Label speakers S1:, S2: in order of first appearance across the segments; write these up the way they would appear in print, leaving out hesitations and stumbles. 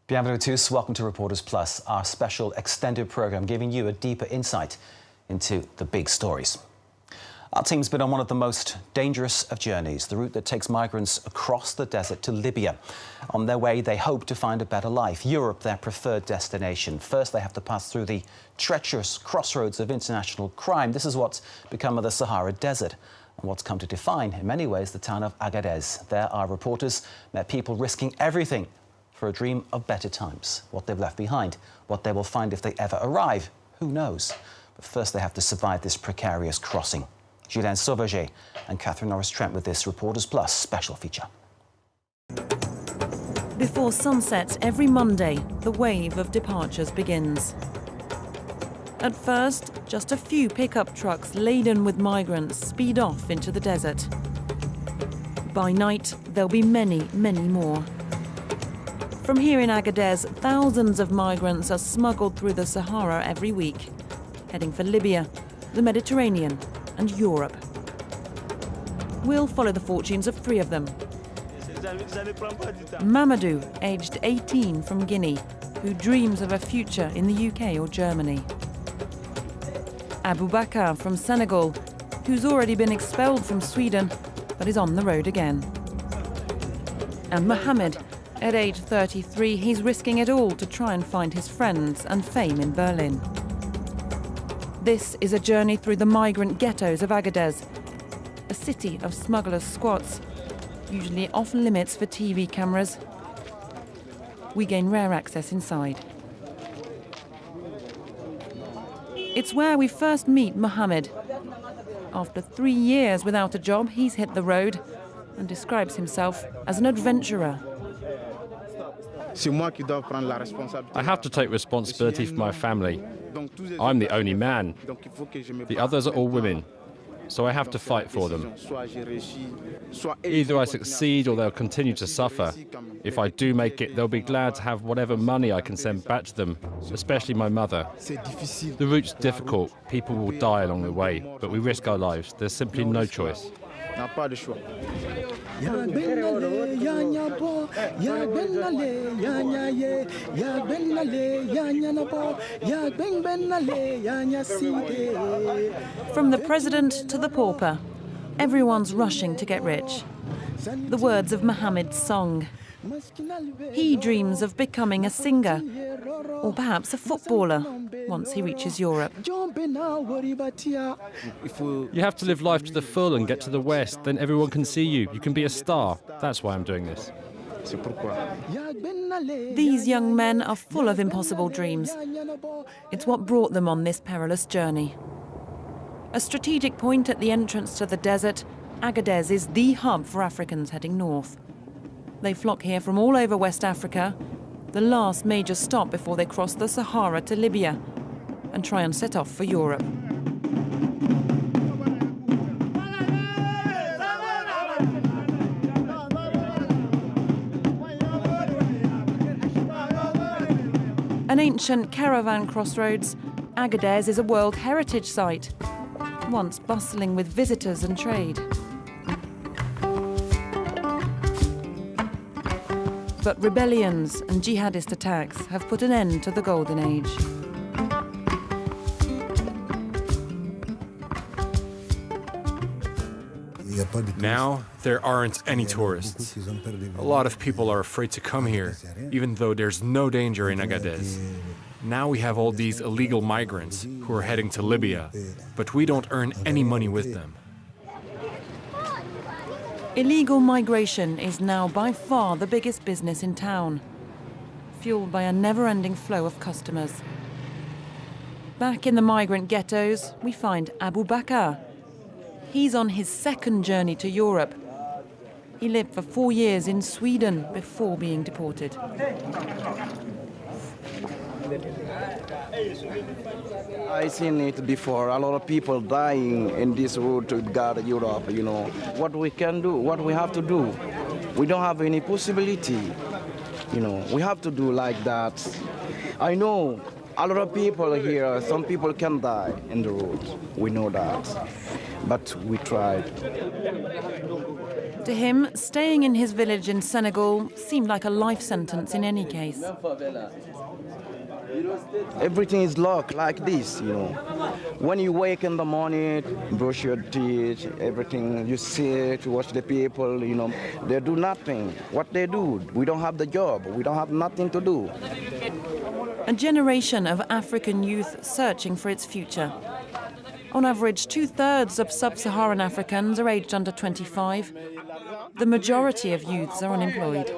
S1: Bienvenue à tous. Welcome to Reporters Plus, our special extended program giving you a deeper insight into the big stories. Our team's been on one of the most dangerous of journeys, the route that takes migrants across the desert to Libya. On their way, they hope to find a better life. Europe, their preferred destination. First, they have to pass through the treacherous crossroads of international crime. This is what's become of the Sahara Desert, and what's come to define, in many ways, the town of Agadez. There, our reporters met people risking everything for a dream of better times. What they've left behind, what they will find if they ever arrive, who knows? But first, they have to survive this precarious crossing. Julien Sauvager and Catherine Norris-Trent with this Reporters Plus special feature.
S2: Before sunset every Monday, the wave of departures begins. At first, just a few pickup trucks laden with migrants speed off into the desert. By night, there'll be many, many more. From here in Agadez, thousands of migrants are smuggled through the Sahara every week, heading for Libya, the Mediterranean and Europe. We'll follow the fortunes of three of them. Mamadou, aged 18, from Guinea, who dreams of a future in the UK or Germany. Abu Bakr from Senegal, who's already been expelled from Sweden but is on the road again. And Mohammed, at age 33, he's risking it all to try and find his friends and fame in Berlin. This is a journey through the migrant ghettos of Agadez, a city of smugglers' squats, usually off limits for TV cameras. We gain rare access inside. It's where we first meet Mohammed. After 3 years without a job, he's hit the road and describes himself as an adventurer.
S3: I have to take responsibility for my family. I'm the only man. The others are all women, so I have to fight for them. Either I succeed or they'll continue to suffer. If I do make it, they'll be glad to have whatever money I can send back to them, especially my mother. The route's difficult, people will die along the way, but we risk our lives. There's simply no choice.
S2: From the president to the pauper, everyone's rushing to get rich. The words of Mohammed's song. He dreams of becoming a singer, or perhaps a footballer, once he reaches Europe.
S3: You have to live life to the full and get to the West, then everyone can see you. You can be a star. That's why I'm doing this.
S2: These young men are full of impossible dreams. It's what brought them on this perilous journey. A strategic point at the entrance to the desert, Agadez is the hub for Africans heading north. They flock here from all over West Africa, the last major stop before they cross the Sahara to Libya and try and set off for Europe. An ancient caravan crossroads, Agadez is a World Heritage Site, once bustling with visitors and trade. But rebellions and jihadist attacks have put an end to the Golden Age.
S4: Now, there aren't any tourists. A lot of people are afraid to come here, even though there's no danger in Agadez. Now we have all these illegal migrants who are heading to Libya, but we don't earn any money with them.
S2: Illegal migration is now by far the biggest business in town, fueled by a never-ending flow of customers. Back in the migrant ghettos, we find Abu Bakr. He's on his second journey to Europe. He lived for 4 years in Sweden before being deported.
S5: I've seen it before, a lot of people dying in this road to guard Europe, you know. What we can do, what we have to do, we don't have any possibility, you know. We have to do like that. I know a lot of people here, some people can die in the road, we know that, but we tried.
S2: To him, staying in his village in Senegal seemed like a life sentence in any case.
S5: Everything is locked like this, you know. When you wake in the morning, brush your teeth, everything, you sit, watch the people, you know, they do nothing. What they do, we don't have the job, we don't have nothing to do.
S2: A generation of African youth searching for its future. On average, 2/3 of sub-Saharan Africans are aged under 25. The majority of youths are unemployed.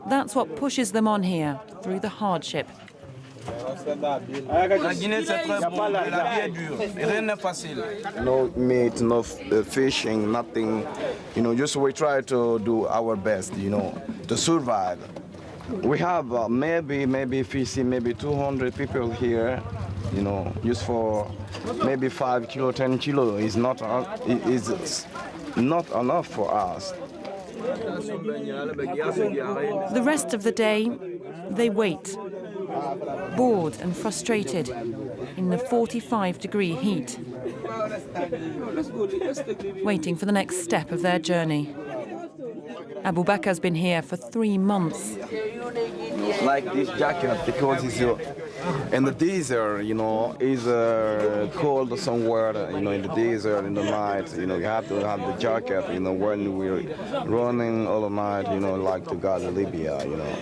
S2: That's what pushes them on here, through the hardship.
S5: No meat, no fishing, nothing. You know, just we try to do our best, you know, to survive. We have maybe if you see maybe 200 people here, you know, just for maybe 5 kilo, 10 kilo is not enough for us.
S2: The rest of the day, they wait, bored and frustrated, in the 45-degree heat, waiting for the next step of their journey. Abu Bakar's been here for 3 months.
S5: Like this jacket, because it's in the desert, you know, is cold somewhere, you know, in the desert, in the night, you know, you have to have the jacket, you know, when we're running all the night, you know, like to go to Libya, you know.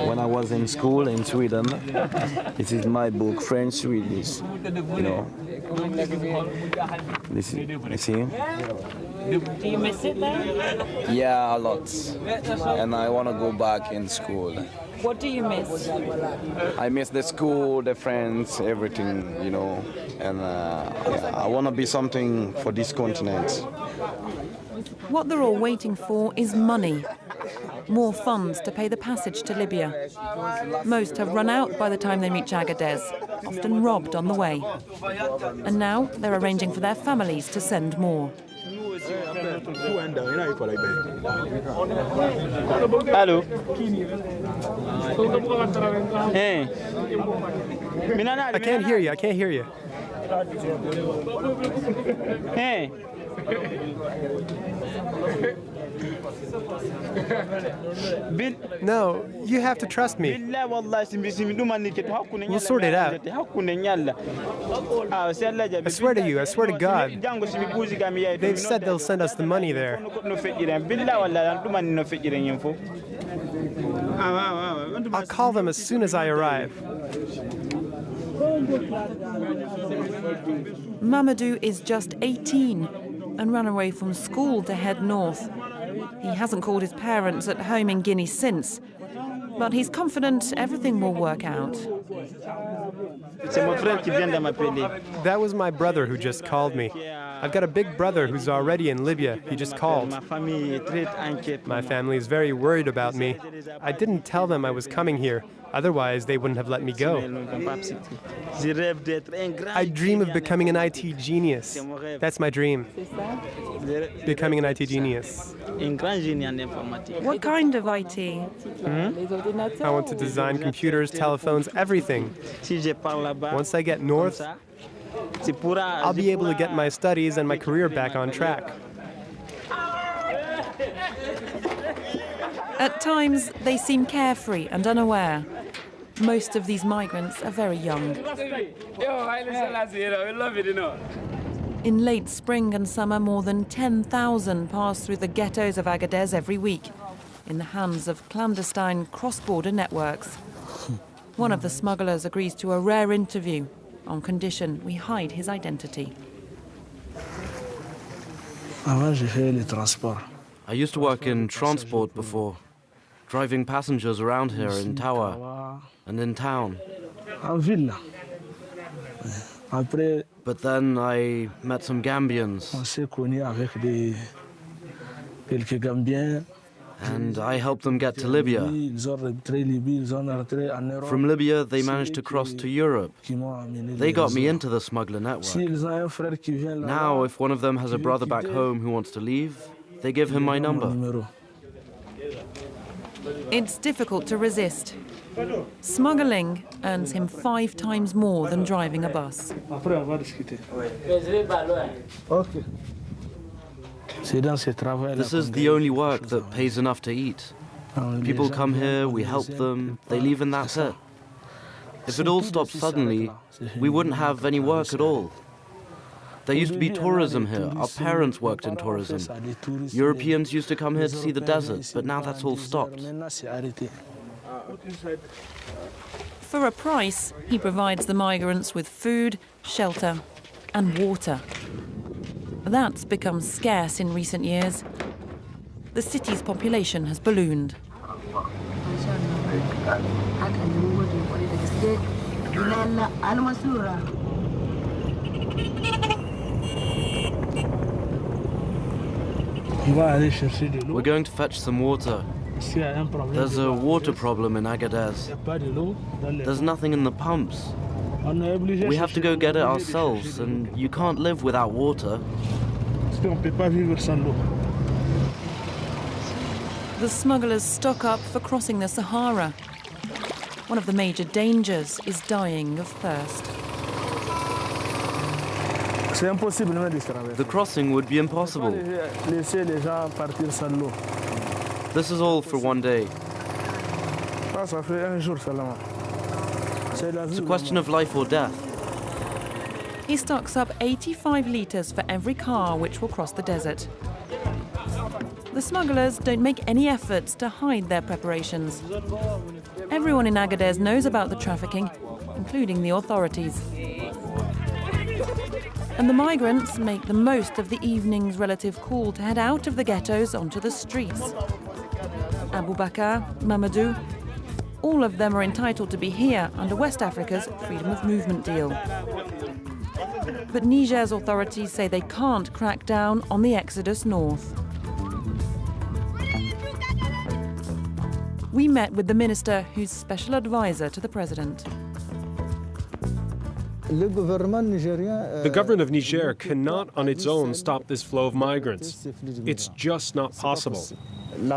S5: When I was in school in Sweden, this is my book, French Swedish, you know. This is, you see?
S2: Do you miss it there?
S5: Yeah, a lot. And I want to go back in school.
S2: What do you miss?
S5: I miss the school, the friends, everything, you know. And yeah, I want to be something for this continent.
S2: What they're all waiting for is money. More funds to pay the passage to Libya. Most have run out by the time they reach Agadez, often robbed on the way. And now they're arranging for their families to send more.
S6: Hello. Hey.
S7: I can't hear you. I can't hear you.
S6: Hey.
S7: No, you have to trust me. We'll sort it out. I swear to you, I swear to God. They've said they'll send us the money there. I'll call them as soon as I arrive.
S2: Mamadou is just 18 and ran away from school to head north. He hasn't called his parents at home in Guinea since, but he's confident everything will work out.
S7: That was my brother who just called me. I've got a big brother who's already in Libya. He just called. My family is very worried about me. I didn't tell them I was coming here. Otherwise, they wouldn't have let me go. I dream of becoming an IT genius. That's my dream. Becoming an IT genius.
S2: What kind of IT?
S7: I want to design computers, telephones, everything. Once I get north, I'll be able to get my studies and my career back on track.
S2: At times, they seem carefree and unaware. Most of these migrants are very young. In late spring and summer, more than 10,000 pass through the ghettos of Agadez every week, in the hands of clandestine cross-border networks. One of the smugglers agrees to a rare interview, on condition we hide his identity.
S8: I used to work in transport before, driving passengers around here in Tawa and in town. But then I met some Gambians, and I helped them get to Libya. From Libya, they managed to cross to Europe. They got me into the smuggler network. Now, if one of them has a brother back home who wants to leave, they give him my number.
S2: It's difficult to resist. Smuggling earns him 5 times more than driving a bus.
S8: This is the only work that pays enough to eat. People come here, we help them, they leave and that's it. If it all stopped suddenly, we wouldn't have any work at all. There used to be tourism here. Our parents worked in tourism. Europeans used to come here to see the desert, but now that's all stopped.
S2: For a price, he provides the migrants with food, shelter, and water. That's become scarce in recent years. The city's population has ballooned.
S8: We're going to fetch some water. There's a water problem in Agadez. There's nothing in the pumps. We have to go get it ourselves, and you can't live without water.
S2: The smugglers stock up for crossing the Sahara. One of the major dangers is dying of thirst.
S8: The crossing would be impossible. This is all for one day. It's a question of life or death.
S2: He stocks up 85 litres for every car which will cross the desert. The smugglers don't make any efforts to hide their preparations. Everyone in Agadez knows about the trafficking, including the authorities. And the migrants make the most of the evening's relative cool to head out of the ghettos onto the streets. Abu Bakr, Mamadou, all of them are entitled to be here under West Africa's freedom of movement deal. But Niger's authorities say they can't crack down on the exodus north. We met with the minister who's special advisor to the president.
S9: The government of Niger cannot on its own stop this flow of migrants. It's just not possible. In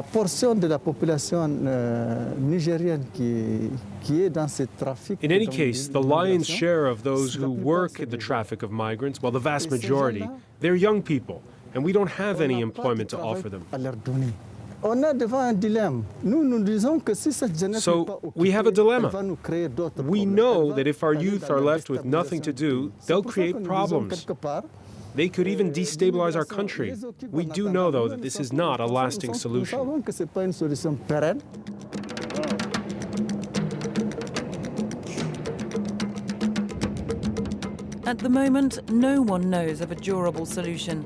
S9: any case, the lion's share of those who work in the traffic of migrants, well, the vast majority, they're young people, and we don't have any employment to offer them. So we have a dilemma. We know that if our youth are left with nothing to do, they'll create problems. They could even destabilize our country. We do know, though, that this is not a lasting solution.
S2: At the moment, no one knows of a durable solution.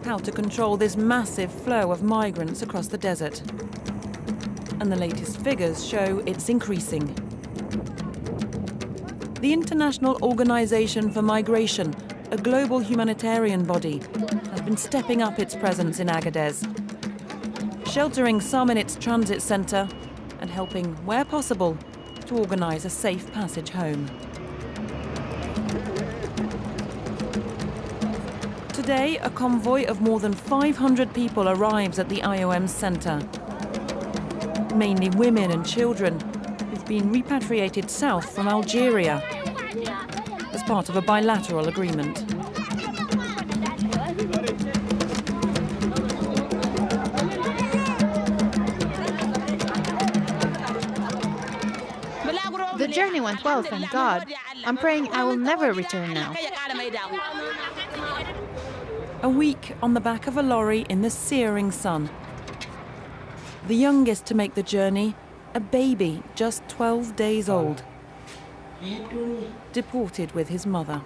S2: How to control this massive flow of migrants across the desert. And the latest figures show it's increasing. The International Organization for Migration, a global humanitarian body, has been stepping up its presence in Agadez, sheltering some in its transit center and helping, where possible, to organize a safe passage home. Today, a convoy of more than 500 people arrives at the IOM's center. Mainly women and children who've been repatriated south from Algeria as part of a bilateral agreement.
S10: The journey went well, thank God. I'm praying I will never return now.
S2: A week on the back of a lorry in the searing sun. The youngest to make the journey, a baby just 12 days old, deported with his mother.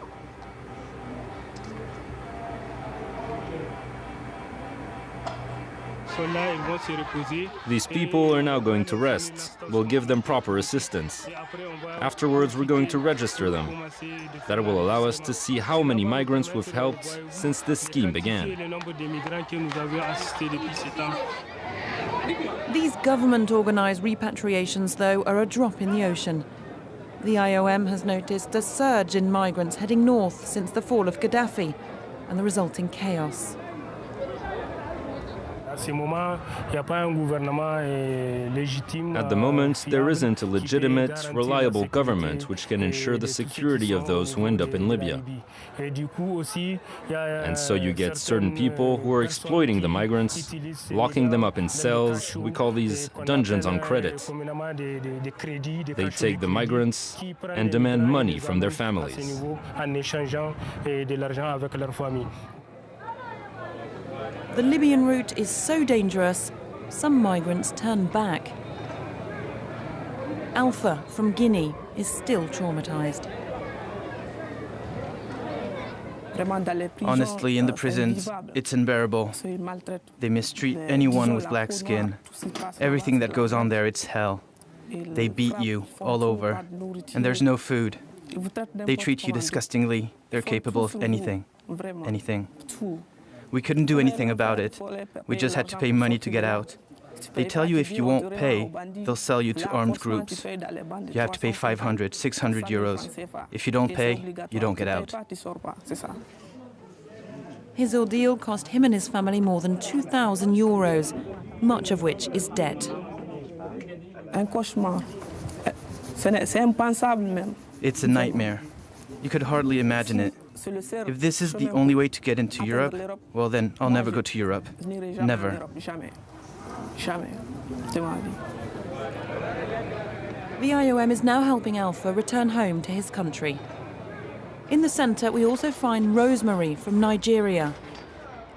S3: These people are now going to rest. We'll give them proper assistance. Afterwards, we're going to register them. That will allow us to see how many migrants we've helped since this scheme began.
S2: These government-organized repatriations, though, are a drop in the ocean. The IOM has noticed a surge in migrants heading north since the fall of Gaddafi and the resulting chaos.
S3: At the moment, there isn't a legitimate, reliable government which can ensure the security of those who end up in Libya. And so you get certain people who are exploiting the migrants, locking them up in cells. We call these dungeons on credit. They take the migrants and demand money from their families.
S2: The Libyan route is so dangerous, some migrants turn back. Alpha from Guinea is still traumatized.
S11: Honestly, in the prisons, it's unbearable. They mistreat anyone with black skin. Everything that goes on there, it's hell. They beat you all over, and there's no food. They treat you disgustingly. They're capable of anything. Anything. We couldn't do anything about it. We just had to pay money to get out. They tell you if you won't pay, they'll sell you to armed groups. You have to pay 500, 600 euros. If you don't pay, you don't get out.
S2: His ordeal cost him and his family more than 2,000 euros, much of which is debt.
S11: It's a nightmare. You could hardly imagine it. If this is the only way to get into Europe, well then, I'll never go to Europe. Never.
S2: The IOM is now helping Alpha return home to his country. In the centre, we also find Rosemary from Nigeria.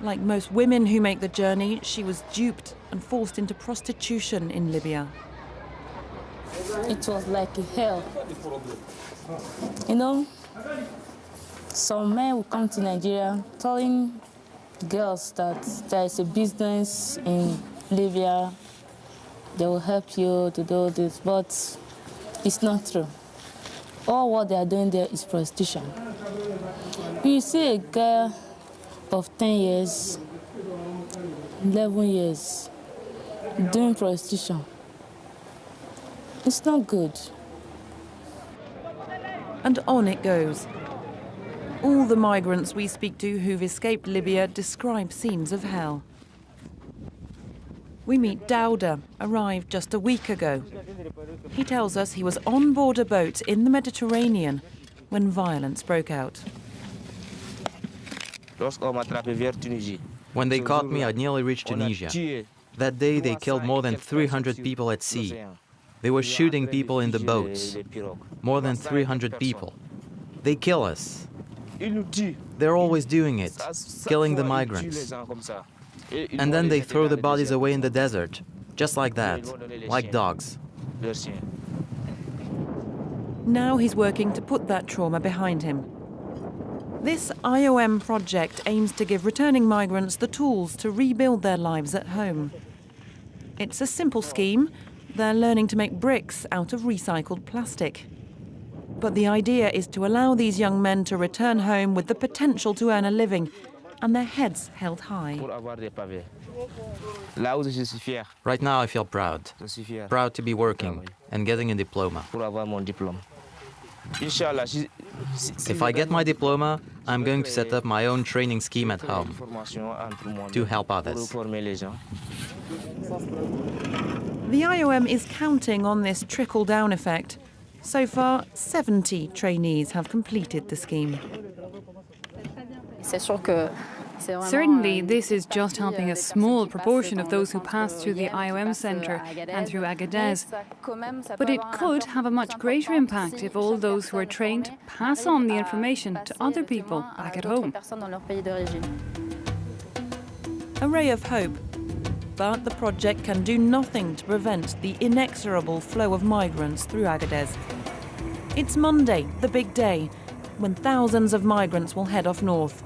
S2: Like most women who make the journey, she was duped and forced into prostitution in Libya.
S12: It was like a hell. You know, some men will come to Nigeria telling girls that there is a business in Libya, they will help you to do this, but it's not true. All what they are doing there is prostitution. When you see a girl of 10 years, 11 years doing prostitution, it's not good.
S2: And on it goes. All the migrants we speak to who've escaped Libya describe scenes of hell. We meet Dauda, arrived just a week ago. He tells us he was on board a boat in the Mediterranean when violence broke out.
S13: When they caught me, I'd nearly reached Tunisia. That day, they killed more than 300 people at sea. They were shooting people in the boats. More than 300 people. They kill us. They're always doing it, killing the migrants. And then they throw the bodies away in the desert, just like that, like dogs.
S2: Now he's working to put that trauma behind him. This IOM project aims to give returning migrants the tools to rebuild their lives at home. It's a simple scheme. They're learning to make bricks out of recycled plastic. But the idea is to allow these young men to return home with the potential to earn a living and their heads held high.
S13: Right now I feel proud. Proud to be working and getting a diploma. If I get my diploma, I'm going to set up my own training scheme at home to help others.
S2: The IOM is counting on this trickle-down effect. So far, 70 trainees have completed the scheme.
S14: Certainly, this is just helping a small proportion of those who pass through the IOM centre and through Agadez. But it could have a much greater impact if all those who are trained pass on the information to other people back at home.
S2: A ray of hope. But the project can do nothing to prevent the inexorable flow of migrants through Agadez. It's Monday, the big day, when thousands of migrants will head off north.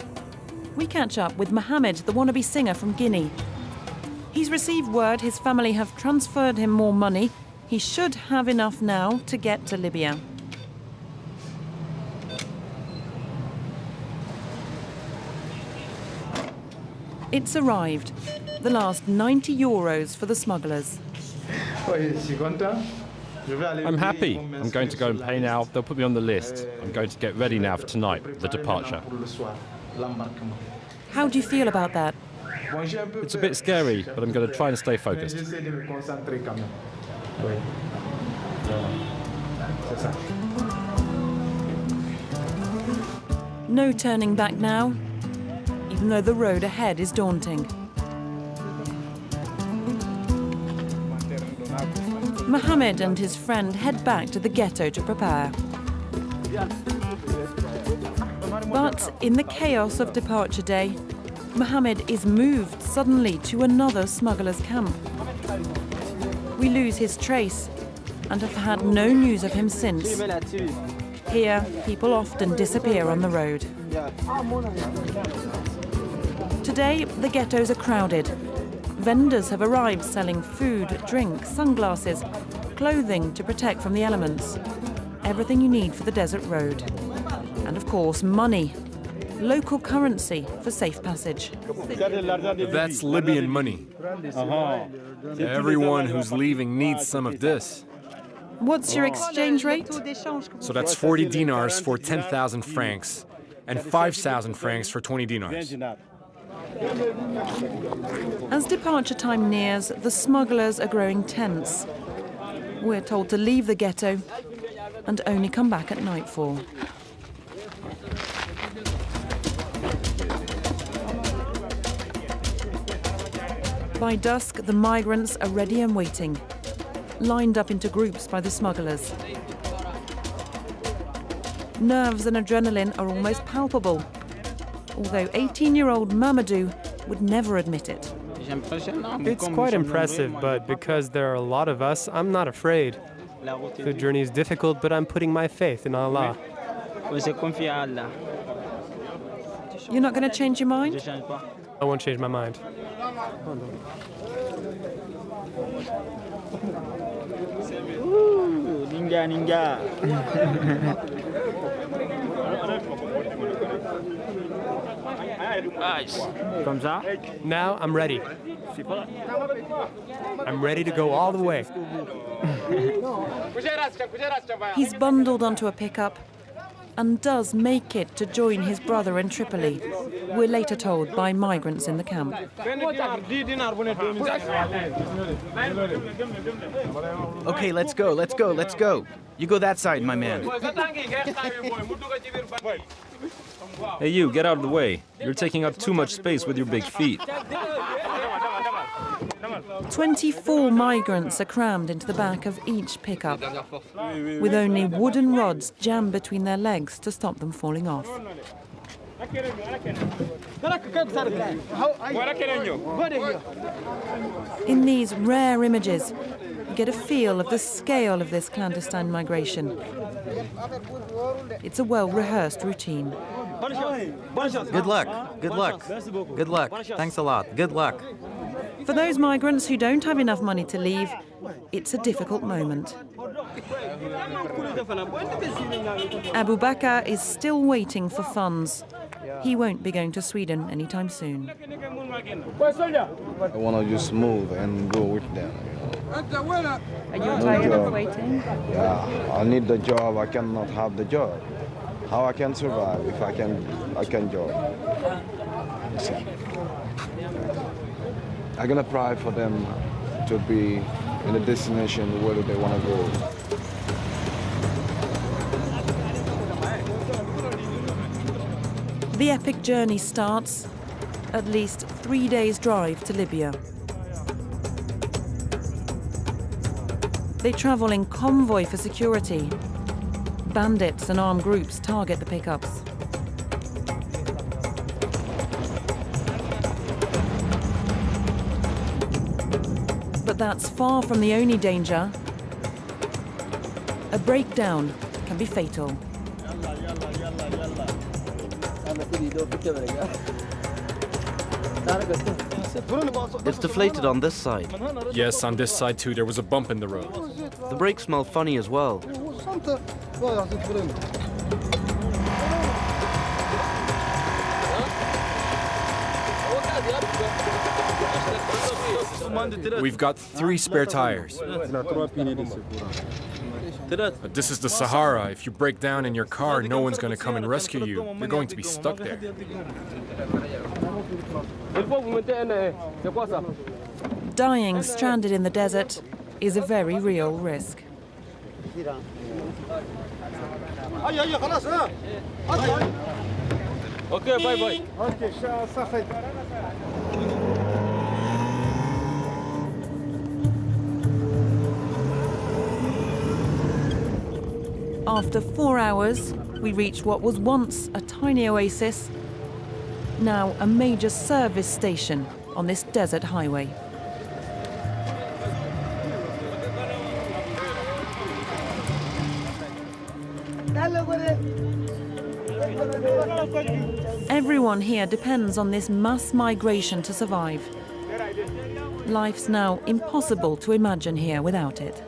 S2: We catch up with Mohammed, the wannabe singer from Guinea. He's received word his family have transferred him more money. He should have enough now to get to Libya. It's arrived. The last 90 euros for the smugglers.
S3: I'm happy. I'm going to go and pay now. They'll put me on the list. I'm going to get ready now for tonight, the departure.
S2: How do you feel about that?
S3: It's a bit scary, but I'm going to try and stay focused.
S2: No turning back now, even though the road ahead is daunting. Mohammed and his friend head back to the ghetto to prepare. But in the chaos of departure day, Mohammed is moved suddenly to another smuggler's camp. We lose his trace and have had no news of him since. Here, people often disappear on the road. Today, the ghettos are crowded. Vendors have arrived selling food, drink, sunglasses, clothing to protect from the elements. Everything you need for the desert road. And of course, money. Local currency for safe passage.
S4: That's Libyan money. Everyone who's leaving needs some of this.
S2: What's your exchange rate?
S4: So that's 40 dinars for 10,000 francs and 5,000 francs for 20 dinars.
S2: As departure time nears, the smugglers are growing tense. We're told to leave the ghetto and only come back at nightfall. By dusk, the migrants are ready and waiting, lined up into groups by the smugglers. Nerves and adrenaline are almost palpable, although 18-year-old Mamadou would never admit it.
S7: It's quite impressive, but because there are a lot of us, I'm not afraid. The journey is difficult, but I'm putting my faith in Allah.
S2: You're not going to change your mind?
S7: I won't change my mind. Now I'm ready. I'm ready to go all the way.
S2: He's bundled onto a pickup and does make it to join his brother in Tripoli. We're later told by migrants in the camp.
S11: Okay, let's go, let's go, let's go. You go that side, my man.
S3: Hey you, get out of the way. You're taking up too much space with your big feet.
S2: 24 migrants are crammed into the back of each pickup, with only wooden rods jammed between their legs to stop them falling off. In these rare images, you get a feel of the scale of this clandestine migration. It's a well-rehearsed routine.
S13: Good luck, good luck, good luck. Thanks a lot, good luck.
S2: For those migrants who don't have enough money to leave, it's a difficult moment. Abu Bakr is still waiting for funds. He won't be going to Sweden anytime soon.
S5: I want to just move and go with them.
S10: Are you tired of waiting?
S5: Yeah, I need the job. I cannot have the job. How I can survive if I can job? I'm gonna pray for them to be in a destination where they want to go.
S2: The epic journey starts at least 3 days' drive to Libya. They travel in convoy for security. Bandits and armed groups target the pickups. But that's far from the only danger. A breakdown can be fatal.
S8: It's deflated on this side.
S4: Yes, on this side too, there was a bump in the road.
S8: The brakes smell funny as well.
S4: We've got 3 spare tires. But this is the Sahara. If you break down in your car, no one's going to come and rescue you. You're going to be stuck there.
S2: Dying stranded in the desert is a very real risk.
S6: Okay, bye-bye.
S2: After 4 hours, we reached what was once a tiny oasis, now a major service station on this desert highway. Everyone here depends on this mass migration to survive. Life's now impossible to imagine here without it.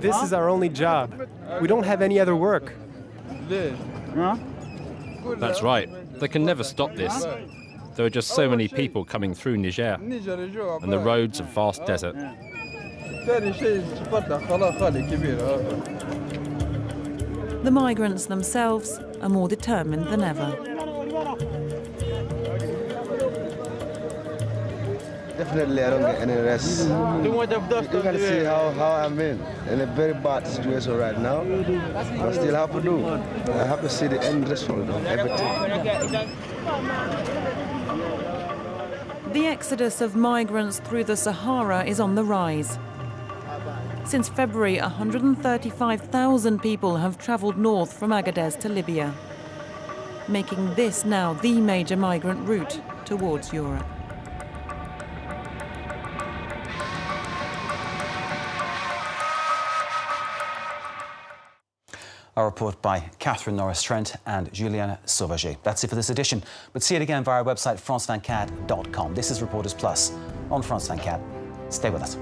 S7: This is our only job. We don't have any other work.
S3: That's right. They can never stop this. There are just so many people coming through Niger, and the roads a vast desert.
S2: The migrants themselves are more determined than ever.
S15: Definitely, I don't get any rest. You can see how I'm in a very bad situation right now. I still have to do. I have to see the end result of everything.
S2: The exodus of migrants through the Sahara is on the rise. Since February, 135,000 people have travelled north from Agadez to Libya, making this now the major migrant route towards Europe.
S1: A report by Catherine Norris-Trent and Juliana Sauvager. That's it for this edition, but see it again via our website France24.com. This is Reporters Plus on France 24. Stay with us.